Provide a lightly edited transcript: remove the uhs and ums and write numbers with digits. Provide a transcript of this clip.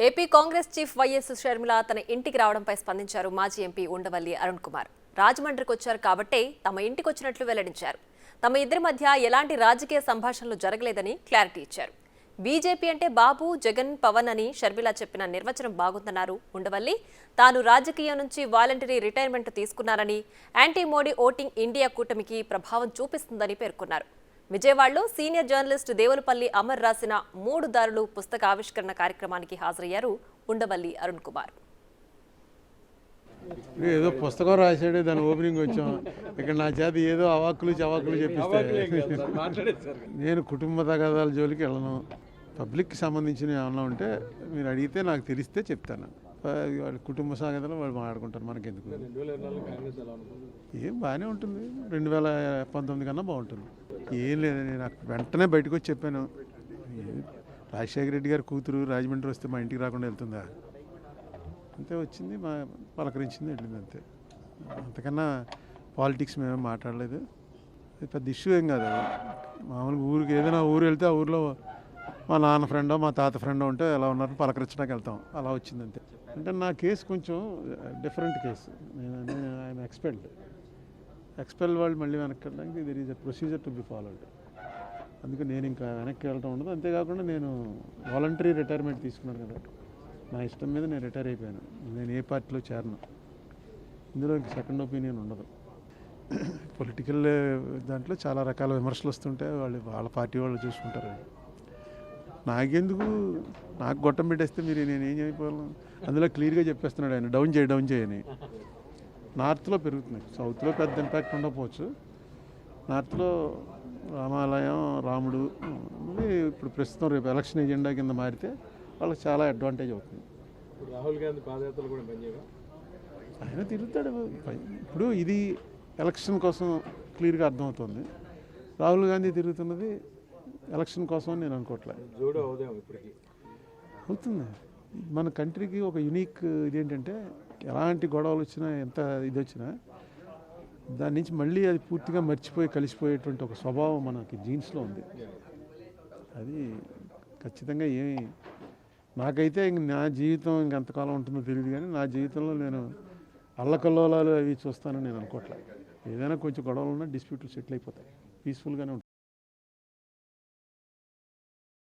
AP Congress chief YS Sharmila తన ఇంటికి రావడంపై స్పందించారు మాజీ ఎంపీ ఉండవల్లి అరుణ్ కుమార్. రాజమండ్రికి వచ్చారు కాబట్టే తమ ఇంటికి వచ్చినట్లు వెల్లడించారు. తమ ఇద్దరి మధ్య ఎలాంటి రాజకీయ సంభాషణలు జరగలేదని క్లారిటీ ఇచ్చారు. బీజేపీ అంటే బాబు, జగన్, పవన్ అని షర్మిల చెప్పిన నిర్వచనం బాగుందన్నారు ఉండవల్లి. తాను రాజకీయం నుంచి వాలంటరీ రిటైర్మెంట్ తీసుకున్నారని, యాంటీ మోడీ ఓటింగ్ ఇండియా కూటమికి ప్రభావం చూపిస్తుందని పేర్కొన్నారు. విజయవాడలో సీనియర్ జర్నలిస్ట్ దేవులపల్లి అమర్ రాసిన 3 దారులు పుస్తక ఆవిష్కరణ కార్యక్రమానికి హాజరయ్యారు ఉండవల్లి అరుణ్ కుమార్. ఏదో పుస్తకం రాశాడే, దాని ఓపెనింగ్ వచ్చాం. ఇక్కడ నా చేత ఏదో అవాక్కులు చవాకులు చెప్పిస్తే నేను కుటుంబ తగాదాల జోలికి వెళ్ళను. పబ్లిక్కి సంబంధించిన ఏమన్నా ఉంటే మీరు అడిగితే నాకు తెలిస్తే చెప్తాను. వాళ్ళ కుటుంబ సాగతలు వాళ్ళు మాట్లాడుకుంటారు, మనకెందుకు. ఏం బాగానే ఉంటుంది, 2019 కన్నా బాగుంటుంది. ఏం లేదు, నేను వెంటనే బయటకు వచ్చి చెప్పాను. రాజశేఖర రెడ్డి గారి కూతురు రాజమండ్రి వస్తే మా ఇంటికి రాకుండా వెళ్తుందా? అంతే, వచ్చింది, మా పలకరించింది, వెళ్ళింది, అంతే. అంతకన్నా పాలిటిక్స్ మేమేం మాట్లాడలేదు. పెద్ద ఇష్యూ ఏం కాదు. మామూలుగా ఊరికి ఏదైనా ఊరు వెళ్తే ఆ ఊరిలో మా నాన్న ఫ్రెండో మా తాత ఫ్రెండో ఉంటే ఎలా ఉన్నారని పలకరించడానికి వెళ్తాం, అలా వచ్చింది, అంతే. అంటే నా కేసు కొంచెం డిఫరెంట్ కేసు. నేను ఐఎమ్ ఎక్స్పెల్ వాళ్ళు మళ్ళీ వెనక్కి వెళ్ళడానికి there is a procedure to be followed. అందుకే నేను ఇంకా వెనక్కి వెళ్ళటం ఉండదు. అంతేకాకుండా నేను వాలంటరీ రిటైర్మెంట్ తీసుకున్నాను కదా, నా ఇష్టం మీద నేను రిటైర్ అయిపోయాను. నేను ఏ పార్టీలో చేరను. ఇందులో సెకండ్ ఒపీనియన్ ఉండదు. పొలిటికల్ దాంట్లో చాలా రకాల విమర్శలు వస్తుంటే వాళ్ళ పార్టీ వాళ్ళు చూసుకుంటారు. నాకెందుకు, నాకు గొట్టం పెట్టేస్తే మీరు నేనేం చేయకపోయాను. అందులో క్లియర్గా చెప్పేస్తున్నాడు ఆయన, డౌన్ చేయని. నార్త్లో పెరుగుతున్నాయి, సౌత్లో పెద్ద ఇంపాక్ట్ ఉండకపోవచ్చు. నార్త్లో రామాలయం, రాముడు ఇప్పుడు ప్రస్తుతం రేపు ఎలక్షన్ ఎజెండా కింద మారితే వాళ్ళకి చాలా అడ్వాంటేజ్ అవుతుంది. రాహుల్ గాంధీ పాదయాత్రలు కూడా పనిచేయవా? ఆయన తిరుగుతాడు. ఇప్పుడు ఇది ఎలక్షన్ కోసం క్లియర్గా అర్థమవుతుంది. రాహుల్ గాంధీ తిరుగుతున్నది ఎలక్షన్ కోసం నేను అనుకోవట్లేదు. జోడో అవుదాం ఇప్పటికీ అవుతుంది. మన కంట్రీకి ఒక యూనిక్ ఇదేంటంటే, ఎలాంటి గొడవలు వచ్చినా, ఎంత ఇది వచ్చినా దాని నుంచి మళ్ళీ అది పూర్తిగా మర్చిపోయి కలిసిపోయేటువంటి ఒక స్వభావం మనకి జీన్స్లో ఉంది. అది ఖచ్చితంగా నాకైతే నా జీవితం ఇంకెంతకాలం ఉంటుందో తెలియదు, కానీ నా జీవితంలో నేను అల్లకల్లోలాలు అవి చూస్తానని నేను అనుకోవట్లేదు. ఏదైనా కొంచెం గొడవలు ఉన్నా డిస్ప్యూట్లు సెటిల్ అయిపోతాయి, పీస్ఫుల్గానే ఉంటుంది.